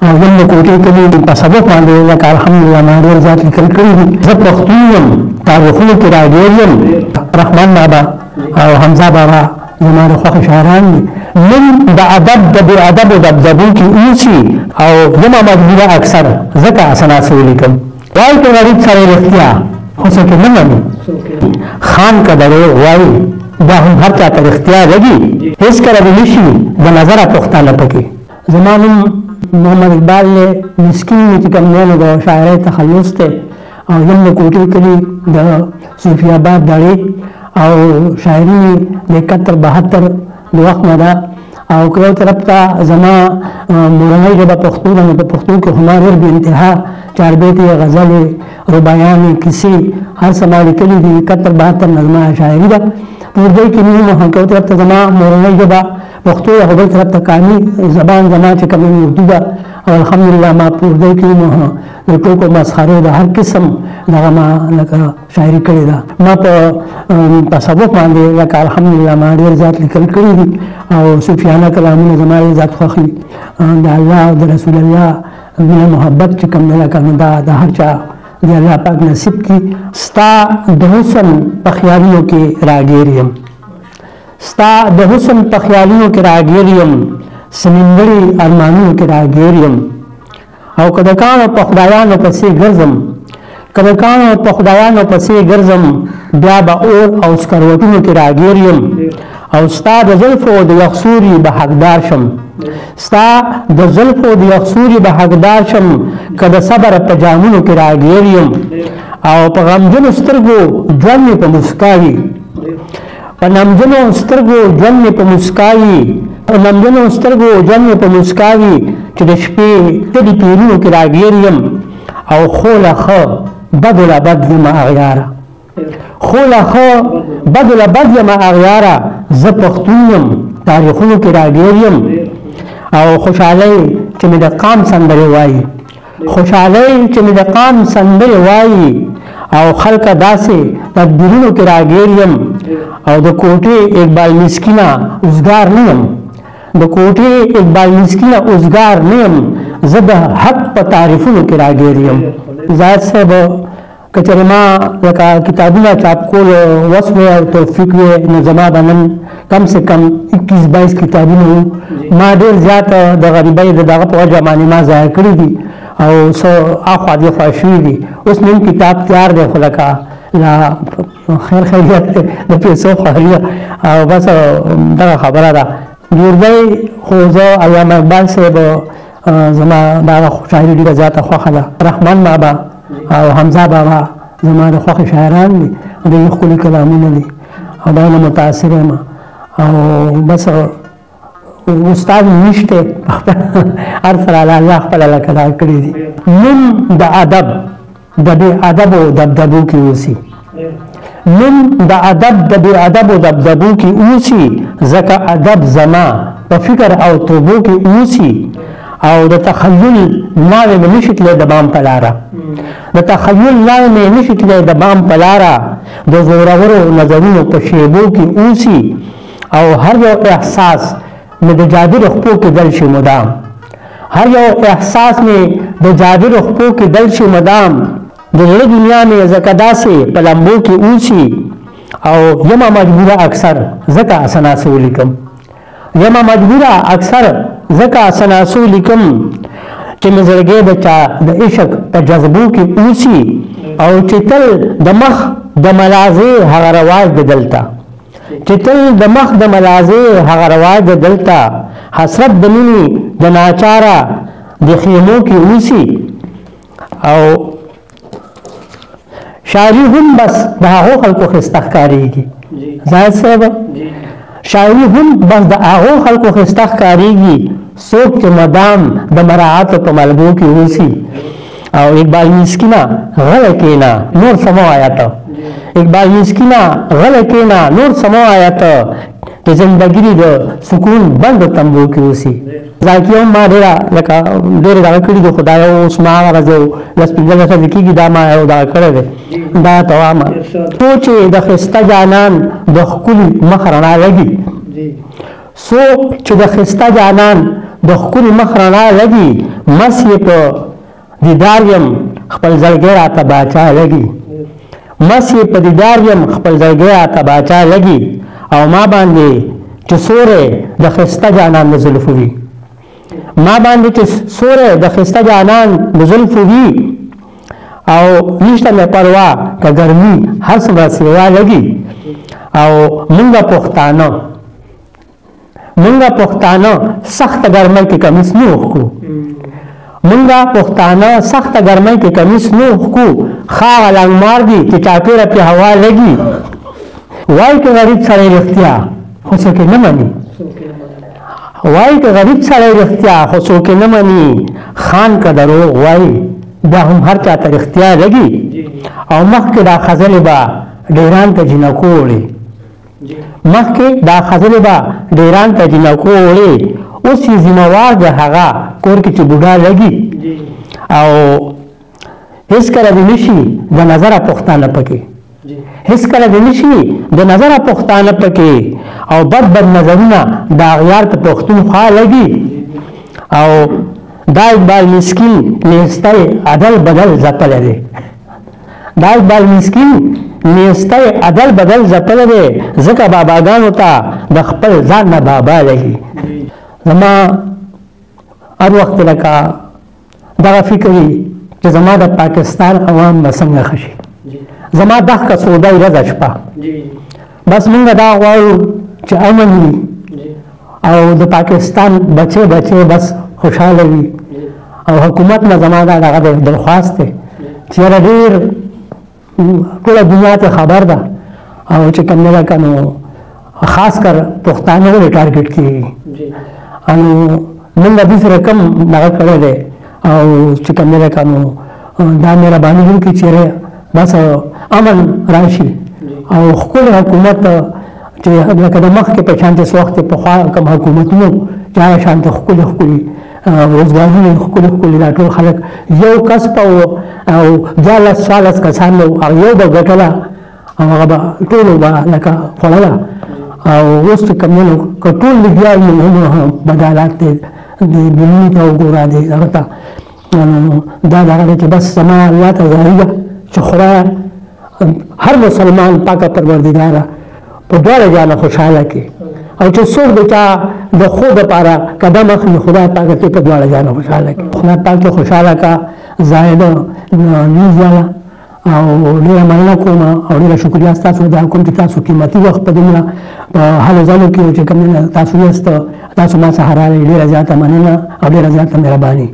او یم کوټې کلي په سبق باندې لکه الحمدلله ما ډېر زیات لیکل کړي دي. زه پښتون یم، تاریخونو کې راګیر یم. رحمان بابا او حمزه بابا زما د خوښې شاعران دي. نن د ادب د بې ادبو دبدبو کې اوسي او زما مجبوره اکثر ځکه اسناسې ولیکم. وایي که غریب سره رښتیا خو څوک یې نه مني. خان که دروغ وایي دا هم هر چا ته رښتیا لګي، هېڅکله به نه شي د نظره پښتانه پکې. زما نوم محمد اقبال دی، مسکین مې چې کوم دی نو د شاعرۍ تخلص دی او یم د کوټې کلي د صوفي آباد دړې او شاعري د 71-72 د وخت نه ده. او که یو طرف ته زما مورنۍ ژبه پښتو ده نو په پښتو کې هنر ډېر بې انتها چاربیتې، غزلې، رباعیانې، کیسې هر څه ما لیکلي دي. 71-72 نه زما شاعري ده. په اردو کې مې هم که یو طرف ته زما مورنۍ ژبه پښتو ده، خو بل طرف ته قامي زبان زما چې کوم اردو ده. او الحمدلله ما په اردو کې د ټوکو مسخرو د هر قسم دغه ما لکه شاعري کړې ده. ما په تصوف باندې لکه الحمدلله ما ډېر زیات لیکل کړي دي او صوفیانه کلامونه زما ډېر زیات خوښ دي. د الله او د رسول الله مینه محبت چې کوم دی لکه نو دا د هر چا د الله پاک نصیب کړي. ستا د حسن په خیالونو کې راګیر یم، ستا د حسن په خیالونو کې راګیر یم، سمندري ارمانونو کې راګیر یم. او که د کاڼو په خدایانو پسې ګرځم، که د کاڼو په خدایانو پسې ګرځم، بیا به اور او سکروټونو کې راګیر یم. او ستا د زلفو د یخسوري به حقدار شم، ستا د زلفو د یخسوري به حقدار شم، که د صبر په جامونو کې راګیر یم. او په غمجنو سترګو ژوند مې په مسکا وي، په نمجنو سترګو ژوند مې په مسکا وي، په نمجنو سترګو ژوند مې په مسکا وي، چې د شپې تلي پیرونو کې راګیر یم. او خو له ښه بدو له بد یم اغیاره، خو له ښه بدو له بد یم اغیاره، زه پښتون یم، تاریخونو کې راګیر یم. او خوشحالۍ چې مې د قام سندرې وایي، خوشحالۍ چې مې د قام سندرې وایي، او خلکه داسې تدبیرونو کې راګیر یم. او د کوټې اقبال مسکینه اوزګار نه یم، د کوټې اقبال مسکینه اوزګار نه یم، زه د حق په تعریفونو کې راګیر یم. زاهد صاحب که چېرې ما لکه کتابونه چاپ کول وس وی او توفیق وی نو زما به نن کم سے کم 21-22 کتابونه وو. ما ډېر زیات د غریبۍ د دغه په وجه باندې ما ضایع کړي دي او څه اخوا دېخوا شوي دي. اوس نیم کتاب تیار دی خو لکه لا خیر خیریت دی د پیسو خواري او بس دغه خبره ده. ډېردی خو زه علامه اقبال صاحب زما دغه شاعري ډېره زیاته خوښه ده. رحمان بابا او حمزه بابا زما د خوښې شاعران دي، ډېر ښکلي کلامونه دي او دا نه متاثر یم. او بس استاد نشته، هر سره الله خپله لکه دا کړي دي. نوم د ادب د بې ادبو دبدبو کې اوسي، نوم د ادب د بې ادبو دبدبو کې اوسي، ځکه ادب زما په فکر او توبو کې اوسي. او د تخیل ناوې مې نشي تللی د بام په لاره، د تخیل ناوې مې نشي تللی د بام په لاره، د زورورو نظرونو په شیبو کې اوسي. او هر یو احساس مې د جادو رخپو کې دل شي مدام، هر یو احساس مې د جادو رخپو کې دل شي مدام، د زړه دنیا مې ځکه داسې په لمبو کې اوسي. او یمه مجبوره اکثر ځکه اسناسې ولیکم، یمه مجبوره اکثر ځکه اسناسو لیکم، چې مې زړګی د چا د عشق په جذبو کې اوسي. او چې تل د مخ د ملازې هغه رواج د دلته، چې تل د مخ د ملازې هغه رواج د دلته، حسرت د مینې د ناچاره د خیمو کې اوسي. او شاعري هم بس د هغو خلکو ښایسته ښکارېږي. زاهد صاحب شاعري هم بس د هغو خلکو ښایسته ښکارېږي څوک چې مدام د مراعاتو په ملګو کې اوسي. او اقبال مسکینه غلی کښېنه نور څه مه وایه ته، اقبال مسکینه غلی کښېنه نور څه مه وایه ته، چې زندګي د سکون بندو تمبو کې اوسي. ذاکي هم ما ډېره لکه ډېرې دغه کړي دي، خو دا یو اوس ما هغه ورځ یو 10-15 ښځې کېږي دا ما یو دغه کړی دی، دا ته وامه څو چې د ښایسته جانان د ښکلي مخ رڼا لګي، څوک چې د ښایسته جانان د ښکلي مخ رڼا لګي مس یې په دیدار یم خپل زړګی راته باچا لګي مس یې په دیدار یم خپل زړګی راته باچا لګي او ما باندې چې سوری د ښایسته جانان د زلفو وي ما باندې چې سوری د ښایسته جانان د زلفو وي او نشته مې پروا که ګرمي هر څومره سیوا لګي او مونږه پښتانه سخته ګرمۍ کې کمیس نه وښکو مونږه پښتانه سخته ګرمۍ کې کمیس نه وښکو ښاغه لنګمار دي چې چاپېره پې هوا لګي وایي که غریب سړی رښتیا خو څوک یې نه مني وایي که غریب سړی رښتیا خو څوک یې نه مني خان که دروغ وایي بیا هم هر چا ته رښتیا لګي او مخکې دا خزلې به ډیران ته جینکو وړي مخکې دا خزلې به ډیران ته جینکو وړي اوس یې ذمهوار د هغه کور کې چې بوډا لګي او هېڅکله دې نشي د نظره پښتانه پکې هېڅکله دې نشي د نظره پښتانه پکې او بد نظرونه د اغیار په پښتونخوا لګي او دا اقبال مسکین نیستی عدل بدل ځپلی دی دا اقبال مسکین نیستی عدل بدل ځپلی دی ځکه باباګانو ته د خپل ځان نه بابا لګي زما هر وخت لکه دغه فکر وي چې زما د پاکستان عوام به څنګه ښه شي زما دغه سودا ورځه شپه بس موږ دا غواړو چې امن وي او د پاکستان بچې بس خوشحاله وي او حکومت نه زما دا دغه درخواست دی چې یاره ډېر ټوله دنیا ته خبر ده او چې کوم نه ده نو خاص کر پښتانه ولې ټارګېټ کېږي نو موږ داسې رقم دغه کړی دی او چې کوم نه ده نو دا مهرباني وکړي چې بس امن راشي او ښکلی حکومت چې لکه د مخکې په شان چې څه وخت پخوا کوم حکومتونو چې هغه شان ته ښکلي وزګارونه ښکلي دا ټول خلک یو کس په او 14 کسان او یو به ګټله او هغه به ټولو به لکه خوړله او اوس چې کوم نه که ټول لګیا وي نو بد حالات دی د بیلوني ته وګوره دی هغه ته دا دغه دی چې بس زما الله ته زاري ده چې خدایه هر مسلمان پاکه پروردګاره په دواړه جانه خوشحاله کړي او چې څوک د چا د خو دپاره قدم اخلي خدای پاک ته په دواړه جانه خوشحاله کړي خدای پاک ته خوشحاله کا زاهد نیوز والا او ډېره مننه کوم او ډېره شکریه ستاسو دا کوم چې تاسو قیمتي وخت په دومره په هلو ځلو کې چې کوم تاسو یاست تاسو ما څخه راغلئ ډېره زیاته مننه او ډېره زیاته مهرباني